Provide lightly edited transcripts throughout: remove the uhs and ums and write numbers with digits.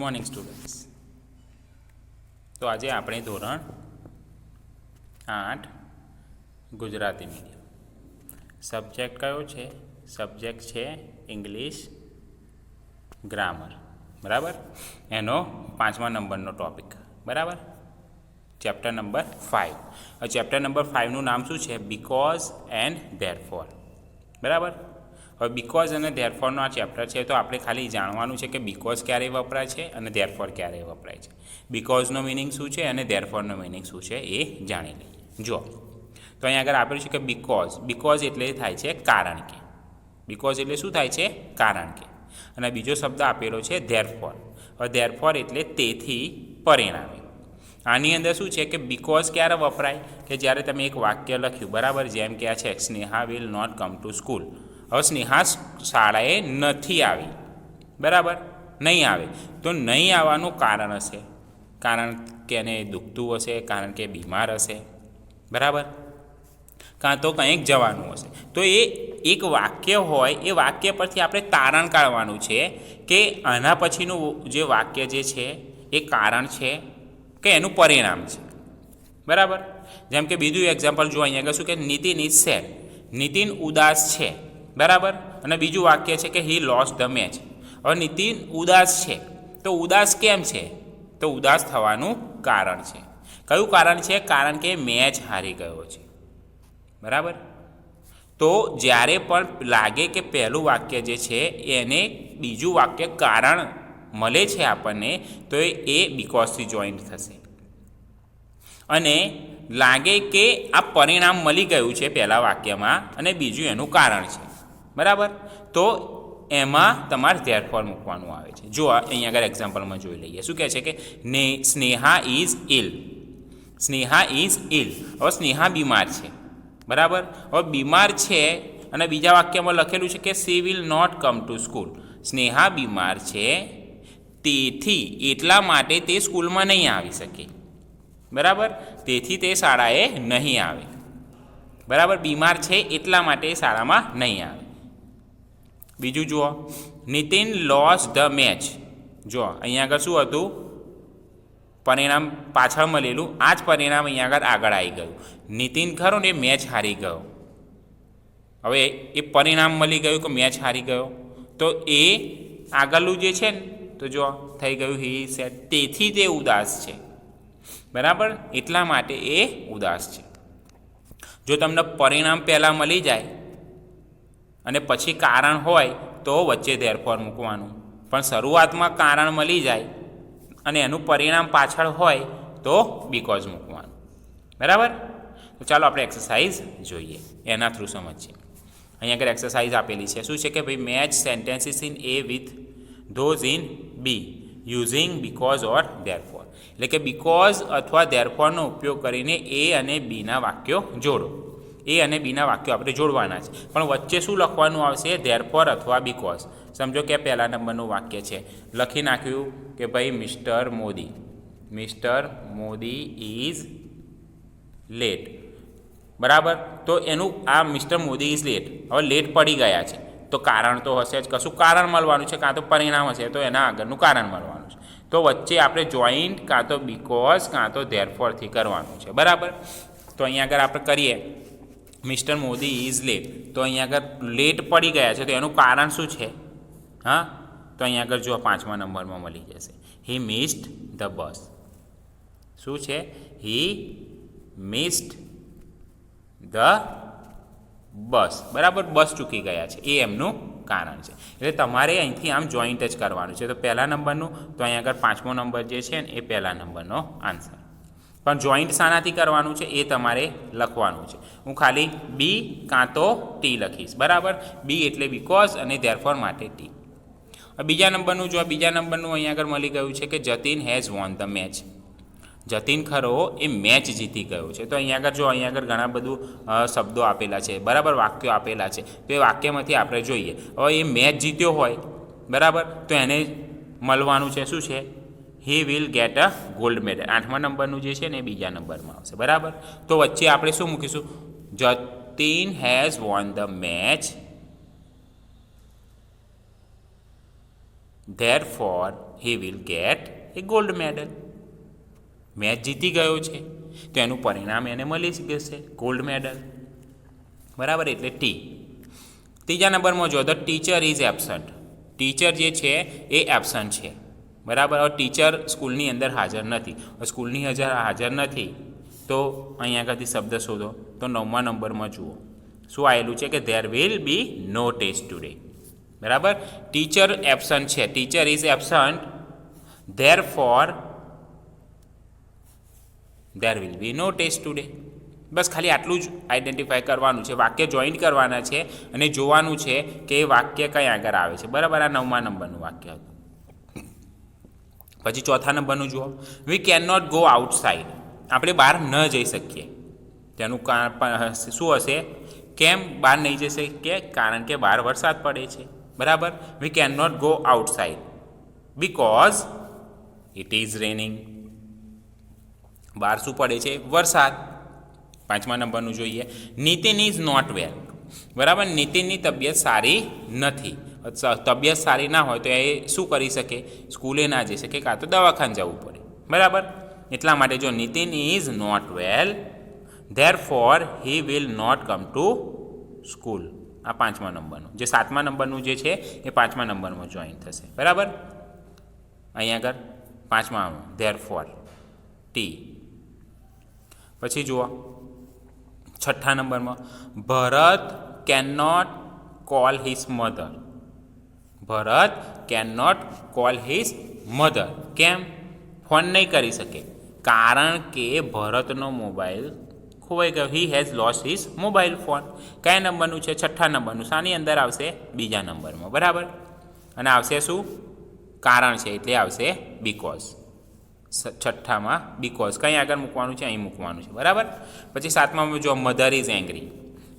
Morning students. તો આજે આપણે ધોરણ 8 ગુજરાતી મીડિયમ સબ્જેક્ટ કયો છે? સબ્જેક્ટ છે ઇંગ્લિશ ગ્રામર. બરાબર, એનો 5મા નંબરનો ટૉપિક. બરાબર, ચેપ્ટર નંબર 5. ચેપ્ટર નંબર 5નું નામ શું છે? Because and therefore. બરાબર, હવે બીકોઝ અને ધેરફોરનો આ ચેપ્ટર છે, તો આપણે ખાલી જાણવાનું છે કે બીકોઝ ક્યારે વપરાય છે અને ધેરફોર ક્યારે વપરાય છે. બીકોઝનો મિનિંગ શું છે અને ધેરફોરનો મિનિંગ શું છે એ જાણી લઈએ. જો તો અહીંયા આગળ આપેલું છે કે બીકોઝ એટલે થાય છે કારણ કે. બીકોઝ એટલે શું થાય છે? કારણ કે. અને બીજો શબ્દ આપેલો છે ધેરફોર. હવે ધેરફોર એટલે તેથી પરિણામે. આની અંદર શું છે કે બીકોઝ ક્યારે વપરાય? કે જ્યારે તમે એક વાક્ય લખ્યું, બરાબર, જેમ કે આ છે Sneha will not come to school. હવે સ્નેહા શાળાએ નથી આવી, બરાબર, નહીં આવે. તો નહીં આવવાનું કારણ હશે, કારણ કે એને દુખતું હશે, કારણ કે બીમાર હશે, બરાબર, કાં તો કંઈક જવાનું હશે. તો એ એક વાક્ય હોય, એ વાક્ય પરથી આપણે તારણ કાઢવાનું છે કે આના પછીનું જે વાક્ય જે છે એ કારણ છે કે એનું પરિણામ છે. બરાબર, જેમ કે બીજું એક્ઝામ્પલ જો અહીંયા કહેશું કે નીતિન ઇઝ સેડ. નીતિન ઉદાસ છે, બરાબર, અને બીજું વાક્ય છે કે હી લોસ્ટ ધ મેચ. હવે નીતિન ઉદાસ છે, તો ઉદાસ કેમ છે? તો ઉદાસ થવાનું કારણ છે. કયું કારણ છે? કારણ કે મેચ હારી ગયો છે. બરાબર, તો જ્યારે પણ લાગે કે પહેલું વાક્ય જે છે એને બીજું વાક્ય કારણ મળે છે આપણને, તો એ બીકોઝથી જોઈન્ટ થશે. અને લાગે કે આ પરિણામ મળી ગયું છે પહેલા વાક્યમાં અને બીજું એનું કારણ છે, બરાબર, તો એમાં તમારે ધેરફોર મૂકવાનું આવે છે. જો અહીંયા આગળ એક્ઝામ્પલમાં જોઈ લઈએ. શું કહે છે કે Sneha is ill. Sneha is ill. હવે સ્નેહા બીમાર છે, બરાબર. હવે બીમાર છે અને બીજા વાક્યમાં લખેલું છે કે she will not come to school. Sneha બીમાર છે, તેથી એટલા માટે તે સ્કૂલમાં નહીં આવી શકે, બરાબર, તેથી તે શાળાએ નહીં આવે, બરાબર. બીમાર છે એટલા માટે શાળામાં નહીં આવે. બીજું જુઓ, નીતિન લોસ ધ મેચ. જો અહીંયા આગળ શું હતું? પરિણામ પાછળ મળેલું, આ જ પરિણામ અહીંયા આગળ આવી ગયું. નીતિન ખરો ને એ મેચ હારી ગયો. હવે એ પરિણામ મળી ગયું કે મેચ હારી ગયો, તો એ આગળનું જે છે ને, તો જો થઈ ગયું હી સેડ, તેથી તે ઉદાસ છે, બરાબર, એટલા માટે એ ઉદાસ છે. જો તમને પરિણામ પહેલાં મળી જાય અને પછી કારણ હોય તો વચ્ચે ધેરફોર મૂકવાનું. પણ શરૂઆતમાં કારણ મળી જાય અને એનું પરિણામ પાછળ હોય તો બીકોઝ મૂકવાનું, બરાબર. તો ચાલો આપણે એક્સરસાઇઝ જોઈએ, એના થ્રુ સમજીએ. અહીંયા આગળ એક્સરસાઇઝ આપેલી છે. શું છે કે ભાઈ match sentences in A with those in B using because or therefore. એટલે કે બીકોઝ અથવા ધેરફોરનો ઉપયોગ કરીને એ અને બીના વાક્યો જોડો. એ અને બીના વાક્યો આપણે જોડવાના છે, પણ વચ્ચે શું લખવાનું આવશે? ધેરફોર અથવા બીકોઝ. સમજો કે પહેલા નંબરનું વાક્ય છે, લખી નાખ્યું કે ભાઈ મિસ્ટર મોદી ઇઝ લેટ, બરાબર. તો એનું આ મિસ્ટર મોદી ઇઝ લેટ, હવે લેટ પડી ગયા છે તો કારણ તો હશે જ, કશું કારણ મળવાનું છે, કાં તો પરિણામ હશે તો એના આગળનું કારણ મળવાનું છે. તો વચ્ચે આપણે જોઈન્ટ કાં તો બીકોઝ કાં તો ધેરફોરથી કરવાનું છે, બરાબર. તો અહીંયા આગળ આપણે કરીએ મિસ્ટર મોદી ઇઝ લેટ, તો અહીંયા આગળ લેટ પડી ગયા છે તો એનું કારણ શું છે? હા, તો અહીંયા આગળ જો 5મા નંબરમાં મળી જશે, હી મિસ્ડ ધ બસ. શું છે? હી મિસ્ડ ધ બસ, બરાબર, બસ ચૂકી ગયા છે, એ એમનું કારણ છે. એટલે તમારે અહીંથી આમ જોઈન્ટ જ કરવાનું છે. તો પહેલા નંબરનું, તો અહીંયા આગળ 5મો નંબર જે છે ને એ પહેલા નંબરનો આન્સર. પણ જોઈન્ટ શાનાથી કરવાનું છે એ તમારે લખવાનું છે. હું ખાલી બી કાં તો ટી લખીશ, બરાબર. બી એટલે બીકોઝ અને ધેરફોર માટે ટી. બીજા નંબરનું જો, બીજા નંબરનું અહીંયા આગળ મળી ગયું છે કે Jatin has won the match. Jatin ખરો એ મેચ જીતી ગયો છે. તો અહીંયા આગળ જો, અહીંયા આગળ ઘણા બધું શબ્દો આપેલા છે, બરાબર, વાક્યો આપેલા છે. તો એ વાક્યમાંથી આપણે જોઈએ. હવે એ મેચ જીત્યો હોય, બરાબર, તો એને મળવાનું છે શું છે? He will get a gold medal. 8મા નંબરનું જે છે ને એ બીજા નંબરમાં આવશે, બરાબર. તો વચ્ચે આપણે શું મૂકીશું? Jatin has won the match therefore he will get a gold medal. Match જીતી ગયો છે તો એનું પરિણામ એને મળી જશે ગોલ્ડ મેડલ. બરાબર, એટલે ટી. ત્રીજા નંબરમાં જો the teacher is absent. Teacher જે છે એ એબસન્ટ છે. બરાબર, હવે ટીચર સ્કૂલની અંદર હાજર નથી. સ્કૂલની હાજર નથી તો અહીંયા આગળથી શબ્દ શોધો. તો 9મા નંબરમાં જુઓ શું આવેલું છે કે there will be no test today. બરાબર, ટીચર એબસન્ટ છે, teacher is absent, therefore there will be no test today. બસ ખાલી આટલું જ આઈડેન્ટિફાય કરવાનું છે, વાક્ય જોઈન્ટ કરવાના છે અને જોવાનું છે કે એ વાક્ય કઈ આગળ આવે છે. બરાબર, આ 9મા નંબરનું વાક્ય હતું. પછી ચોથા નંબરનું જુઓ, we can not go outside. આપણે બહાર ન જઈ શકીએ. તેનું કારણ શું હશે? કેમ બહાર નહીં જઈ શકીએ? કારણ કે બહાર વરસાદ પડે છે. બરાબર, we can not go outside because it is raining. બહાર શું પડે છે? વરસાદ. 5મા નંબરનું જોઈએ, નીતિન ઇઝ નોટ વેલ. બરાબર, નીતિનની તબિયત સારી નથી. તબિયત સારી ના હોય તો એ શું કરી શકે? સ્કૂલે ના જઈ શકે, કાં તો દવાખાને જવું પડે. બરાબર, એટલા માટે જો Nitin is not well therefore he will not come to school. આ 5મા નંબરનું. જે 7મા નંબરનું જે છે એ 5મા નંબરમાં જોઈન થશે. બરાબર, અહીંયા આગળ 5મા ધેરફોર ટી. પછી જુઓ 6ઠ્ઠા નંબરમાં, Bharat can not call his mother. Bharat can not call his mother. કેમ ફોન નહીં કરી શકે? કારણ કે ભરતનો મોબાઈલ ખોવાઈ ગયો. He has lost his mobile phone. કયા નંબરનું છે? 6ઠ્ઠા નંબરનું. શાની અંદર આવશે? બીજા નંબરમાં. બરાબર, અને આવશે શું? કારણ છે એટલે આવશે બીકોઝ. 6ઠ્ઠામાં બીકોઝ કંઈ આગળ મૂકવાનું છે? અહીં મૂકવાનું છે. બરાબર, પછી 7મામાં જો મધર ઇઝ એંગ્રી.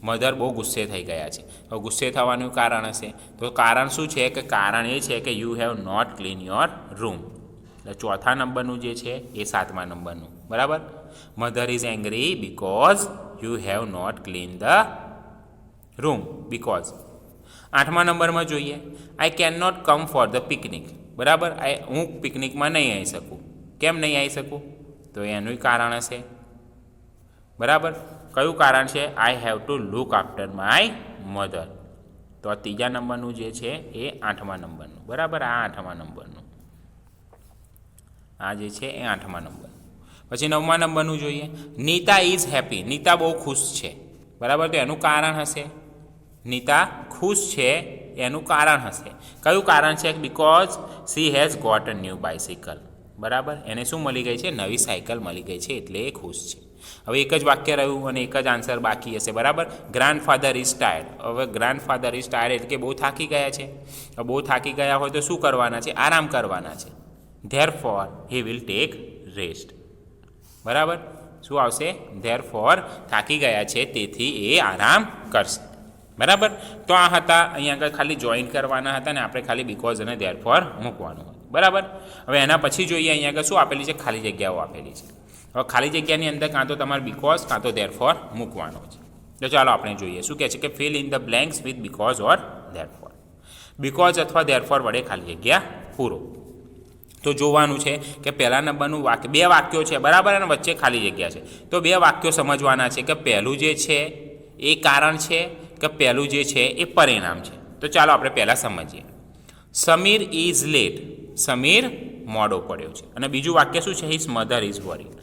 મધર બહુ ગુસ્સે થઈ ગયા છે. હવે ગુસ્સે થવાનું કારણ હશે તો કારણ શું છે? કે કારણ એ છે કે you have not clean your room. એટલે ચોથા નંબરનું જે છે એ 7મા નંબરનું. બરાબર, mother is angry because you have not clean the room. Because. 8મા નંબરમાં જોઈએ, I can not come for the picnic. બરાબર, હું પિકનિકમાં નહીં આવી શકું. કેમ નહીં આવી શકું? તો એનું કારણ હશે. બરાબર, કયું કારણ છે? I have to look after my mother. તો આ ત્રીજા નંબરનું જે છે એ 8મા નંબરનું. બરાબર, આ 8મા નંબરનું. આ જે છે એ 8મા નંબર. પછી 9મા નંબરનું જોઈએ, નીતા ઇઝ હેપી. નીતા બહુ ખુશ છે. બરાબર, તો એનું કારણ હશે. નીતા ખુશ છે એનું કારણ હશે. કયું કારણ છે? Because she has got a new bicycle. બરાબર, એને શું મળી ગઈ છે? નવી સાયકલ મળી ગઈ છે એટલે એ ખુશ છે. હવે એક જ વાક્ય રહ્યું અને એક જ આન્સર બાકી હશે. બરાબર, ગ્રાન્ડફાધર ઇઝ ટાયર્ડ. હવે ગ્રાન્ડફાધર ઇઝ ટાયર્ડ એટલે કે બહુ થાકી ગયા છે. બહુ થાકી ગયા હોય તો શું કરવાના છે? આરામ કરવાના છે. Therefore he will take rest. બરાબર, શું આવશે? ધેરફોર થાકી ગયા છે તેથી એ આરામ કરશે. બરાબર, તો આ હતા અહીંયા આગળ ખાલી જોઈન કરવાના હતા ને આપણે ખાલી બીકોઝ અને ધેરફોર મૂકવાનું હતું. બરાબર, હવે એના પછી જોઈએ અહીંયા આગળ શું આપેલી છે? ખાલી જગ્યાઓ આપેલી છે. હવે ખાલી જગ્યાની અંદર કાં તો તમારે બીકોઝ કાં તો ધેરફોર મૂકવાનો છે. તો ચાલો આપણે જોઈએ શું કહે છે કે fill in the blanks with because or therefore. Because અથવા ધેરફોર વડે ખાલી જગ્યા પૂરો. તો જોવાનું છે કે પહેલા નંબરનું વાક્ય, બે વાક્યો છે. બરાબર, અને વચ્ચે ખાલી જગ્યા છે. તો બે વાક્યો સમજવાના છે કે પહેલું જે છે એ કારણ છે કે પહેલું જે છે એ પરિણામ છે. તો ચાલો આપણે પહેલાં સમજીએ. Sameer is late. સમીર મોડો પડ્યો છે. અને બીજું વાક્ય શું છે? His mother is worried.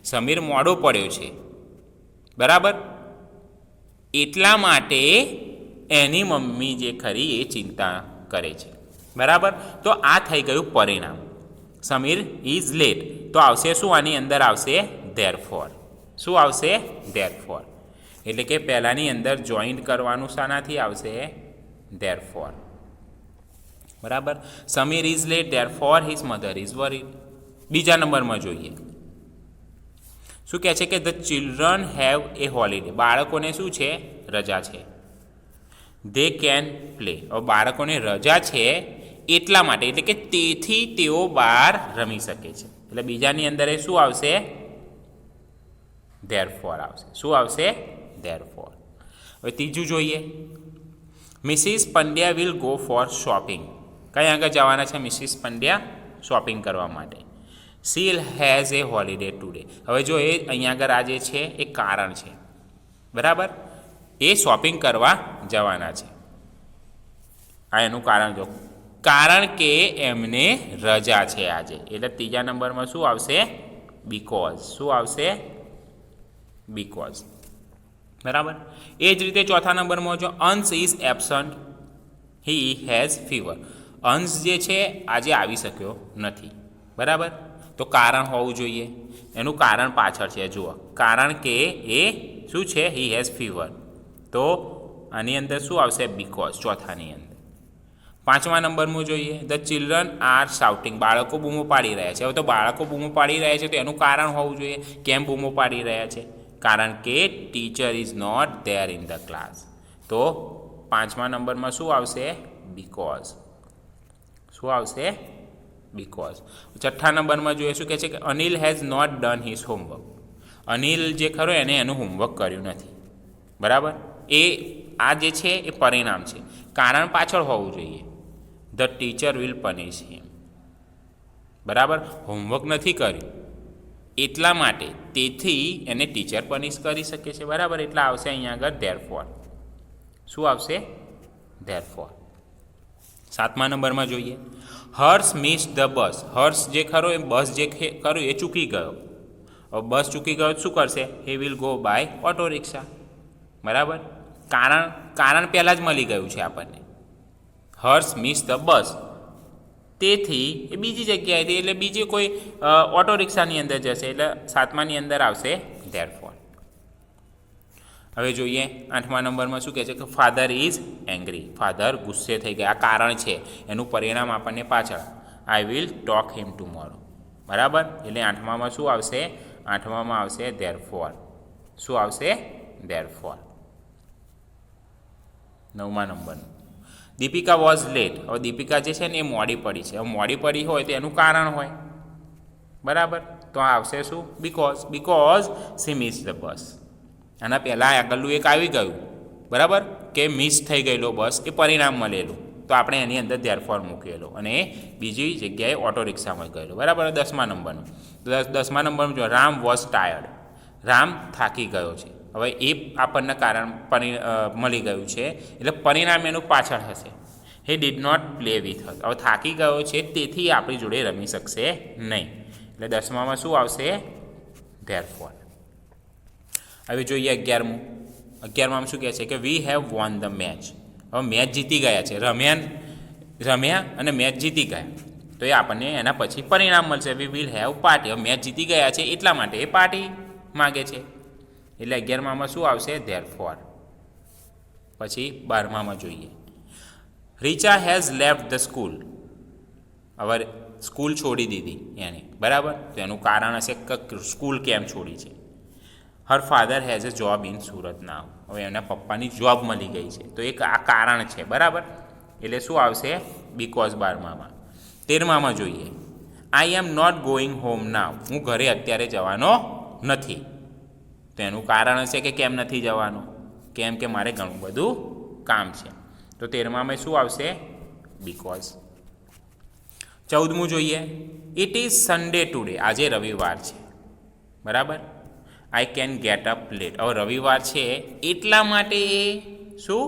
Sameer મોડો પડ્યો છે. બરાબર, એટલા માટે એની મમ્મી જે ખરી એ ચિંતા કરે છે. બરાબર, તો આ થઈ ગયું પરિણામ. સમીર ઇઝ લેટ તો આવશે શું? આની અંદર આવશે ધેરફોર. શું આવશે? ધેરફોર. એટલે કે પહેલાંની અંદર જોઈન્ટ કરવાનું શાનાથી આવશે? ધેરફોર. બરાબર, Sameer is late therefore his mother is worried. બીજા નંબરમાં જોઈએ શું કહે છે કે the children have a holiday. બાળકોને શું છે? રજા છે. They can play. હવે બાળકોને રજા છે એટલા માટે, એટલે કે તેથી તેઓ બહાર રમી શકે છે. એટલે બીજાની અંદર એ શું આવશે? ધેરફોર આવશે. શું આવશે? ધેરફોર. હવે ત્રીજું જોઈએ, Mrs Pandya will go for shopping. કઈ આગળ જવાના છે મિસિસ પંડ્યા શોપિંગ કરવા માટે. She has a holiday today. હવે જો એ અહીંયા આગળ આ જે છે એ કારણ છે, બરાબર. એ શોપિંગ કરવા જવાના છે. આ એનું કારણ જો, કારણ કે એમને રજા છે આજે. એટલે ત્રીજા નંબરમાં શું આવશે? બીકોઝ. શું આવશે? બીકોઝ. બરાબર. એ જ રીતે ચોથા નંબરમાં જો અંશ is absent, he has fever. અંશ જે છે આજે આવી શક્યો નથી, બરાબર. તો કારણ હોવું જોઈએ. એનું કારણ પાછળ છે, જુઓ. કારણ કે એ શું છે? He has fever. તો આની અંદર શું આવશે? બીકોઝ. ચોથાની અંદર. પાંચમા નંબરમાં જોઈએ ધ ચિલ્ડ્રન આર શાઉટિંગ. બાળકો બૂમો પાડી રહ્યા છે. હવે તો બાળકો બૂમો પાડી રહ્યા છે તો એનું કારણ હોવું જોઈએ. કેમ બૂમો પાડી રહ્યા છે? કારણ કે teacher is not there in the class. તો પાંચમા નંબરમાં શું આવશે? બીકોઝ. શું આવશે? બીકોઝ. છઠ્ઠા નંબરમાં જોઈએ શું કહે છે કે Anil has not done his homework. Anil જે ખરો એને એનું હોમવર્ક કર્યું નથી, બરાબર. એ આ જે છે એ પરિણામ છે. કારણ પાછળ હોવું જોઈએ. ધ ટીચર વિલ પનિશ હિમ. બરાબર. હોમવર્ક નથી કર્યું એટલા માટે, તેથી એને ટીચર પનિશ કરી શકે છે, બરાબર. એટલે આવશે અહીંયા આગળ ધેરફોર. શું આવશે? ધેરફોર. સાતમા નંબરમાં જોઈએ હર્ષ મિસ ધ બસ. હર્ષ જે ખરો એ બસ જે ખરું એ ચૂકી ગયો. હવે બસ ચૂકી ગયો શું કરશે? He will go by auto rickshaw, બરાબર. કારણ પહેલાં જ મળી ગયું છે આપણને. હર્ષ મિસ ધ બસ, તેથી એ બીજી જગ્યાએથી એટલે બીજી કોઈ ઓટો રિક્ષાની અંદર જશે. એટલે સાતમાની અંદર આવશે ધેરફોર. હવે જોઈએ આઠમા નંબરમાં શું કહે છે કે ફાધર ઇઝ એંગ્રી. ફાધર ગુસ્સે થઈ ગયા. આ કારણ છે, એનું પરિણામ આપણને પાછળ. I will talk him tomorrow, બરાબર. એટલે આઠમામાં શું આવશે? આઠમામાં આવશે ધેરફોર. શું આવશે? ધેરફોર. નવમા નંબરનું દીપિકા વોઝ લેટ. હવે દીપિકા જે છે ને એ મોડી પડી છે. હવે મોડી પડી હોય તો એનું કારણ હોય, બરાબર. તો આ આવશે શું? Because she miss the bus. આના પહેલાં આગળનું એક આવી ગયું, બરાબર, કે મિસ થઈ ગયેલો બસ, એ પરિણામ મળેલું. તો આપણે એની અંદર ધેરફોર મૂકેલો અને એ બીજી જગ્યાએ ઓટો રિક્ષામાં ગયેલો, બરાબર. દસમા નંબરનું. દસમા નંબરનું જો રામ વોઝ ટાયર્ડ. રામ થાકી ગયો છે. હવે એ આપણને કારણ મળી ગયું છે એટલે પરિણામ એનું પાછળ હશે. He did not play with us. હવે થાકી ગયો છે તેથી આપણી જોડે રમી શકશે નહીં. એટલે દસમામાં શું આવશે? ધેરફોર. હવે જોઈએ 11મું. 11માં શું કહે છે કે we have von the match. હવે મેચ જીતી ગયા છે. રમ્યા અને મેચ જીતી ગયા તો એ આપણને એના પછી પરિણામ મળશે. We will have party. હવે મેચ જીતી ગયા છે એટલા માટે એ પાર્ટી માગે છે. એટલે 11માં શું આવશે? ધેરફોર. પછી 12માં જોઈએ Richa has left the school. હવે સ્કૂલ છોડી દીધી એને, બરાબર. તો એનું કારણ હશે કે સ્કૂલ કેમ છોડી છે. Her father has a job in Surat now. હવે એના પપ્પાની જોબ મળી ગઈ છે તો એક આ કારણ છે, બરાબર. એટલે શું આવશે? બીકોઝ. 12માં. 13માં જોઈએ આઈ એમ નોટ ગોઈંગ હોમ નાવ. હું ઘરે અત્યારે જવાનો નથી. તો એનું કારણ હશે કે કેમ નથી જવાનું? કેમ કે મારે ઘણું બધું કામ છે. તો 13માં શું આવશે? બીકોઝ. 14મું જોઈએ ઇટ ઇઝ સન્ડે ટુડે. આજે રવિવાર છે, બરાબર. I can get up late. હવે રવિવાર છે એટલા માટે એ શું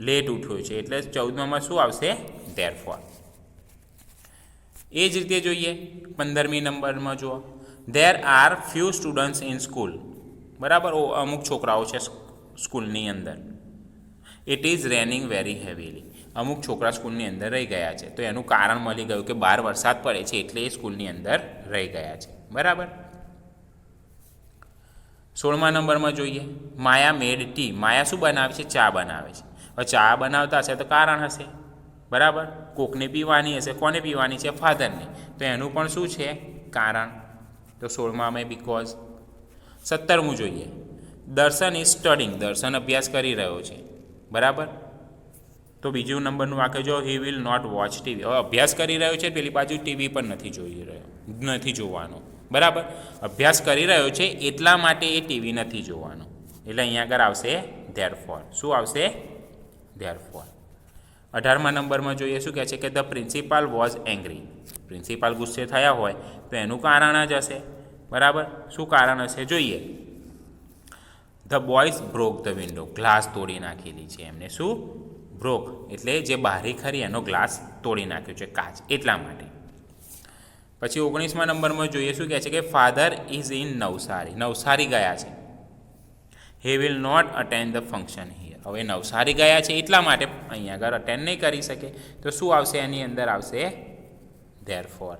લેટ ઉઠ્યો છે. એટલે 14માં શું આવશે? ધેરફોર. એ જ રીતે જોઈએ 15મી નંબરમાં જુઓ there are few students in school. બરાબર. અમુક છોકરાઓ છે સ્કૂલની અંદર. It is raining very heavily. અમુક છોકરા સ્કૂલની અંદર રહી ગયા છે તો એનું કારણ મળી ગયું કે બહાર વરસાદ પડે છે એટલે એ સ્કૂલની અંદર રહી ગયા છે, બરાબર. 16મા નંબરમાં જોઈએ માયા મેડ ટી. માયા શું બનાવે છે? ચા બનાવે છે. હવે ચા બનાવતા હશે તો કારણ હશે, બરાબર. કોકને પીવાની હશે. કોને પીવાની છે? ફાધરને. તો એનું પણ શું છે? કારણ. તો 16માં બીકોઝ. 17મું જોઈએ દર્શન ઇઝ સ્ટડિંગ. દર્શન અભ્યાસ કરી રહ્યો છે, બરાબર. તો બીજું નંબરનું વાક્ય જો he will not watch TV. હવે અભ્યાસ કરી રહ્યો છે પેલી બાજુ ટીવી પણ નથી જોવાનો, બરાબર. અભ્યાસ કરી રહ્યો છે એટલા માટે એ ટીવી નથી જોવાનો. એટલે અહીંયા આગળ આવશે ધેરફોર. શું આવશે? ધેરફોર. 18મા નંબરમાં જોઈએ શું કહે છે કે the principal was angry. Principal ગુસ્સે થયા હોય તો એનું કારણ જ હશે. બરાબર, શું કારણ હશે જોઈએ. The boys broke the window. Glass તોડી નાખેલી છે એમને. શું? બ્રોક એટલે જે બારી ખરી એનો ગ્લાસ તોડી નાખ્યો છે, કાચ, એટલા માટે. પછી 19મા નંબરમાં જોઈએ શું કહે છે કે father is in Navsari. Navsari ગયા છે. He will not attend the function here. હવે નવસારી ગયા છે એટલા માટે અહીંયા આગળ અટેન્ડ નહીં કરી શકે, તો શું આવશે એની અંદર? આવશે ધેરફોર.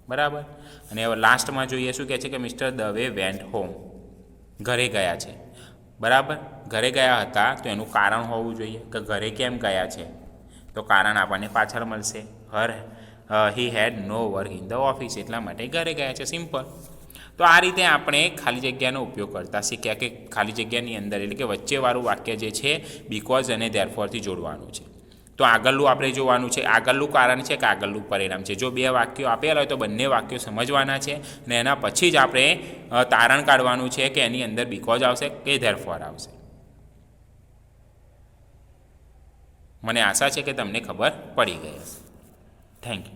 બરાબર. અને હવે લાસ્ટમાં જોઈએ શું કહે છે કે મિસ્ટર દવે વેન્ટ હોમ. ઘરે ગયા છે. બરાબર, ઘરે ગયા હતા તો એનું કારણ હોવું જોઈએ કે ઘરે કેમ ગયા છે, તો કારણ આપણને પાછળ મળશે. હી હેડ નો વર્ક ઇન ધ ઓફિસ, એટલા માટે ઘરે ગયા છે. સિમ્પલ. તો આ રીતે આપણે ખાલી જગ્યાનો ઉપયોગ કરતા શીખ્યા કે ખાલી જગ્યાની અંદર એટલે કે વચ્ચેવાળું વાક્ય જે છે બીકોઝ અને ધેરફોરથી જોડવાનું છે. તો આગળનું આપણે જોવાનું છે આગળનું કારણ છે કે આગળનું પરિણામ છે. જો 2 વાક્યો આપેલા હોય તો બંને વાક્યો સમજવાના છે અને એના પછી જ આપણે તારણ કાઢવાનું છે કે એની અંદર બીકોઝ આવશે કે ધેરફોર આવશે. મને આશા છે કે તમને ખબર પડી ગઈ હશે. Thank you.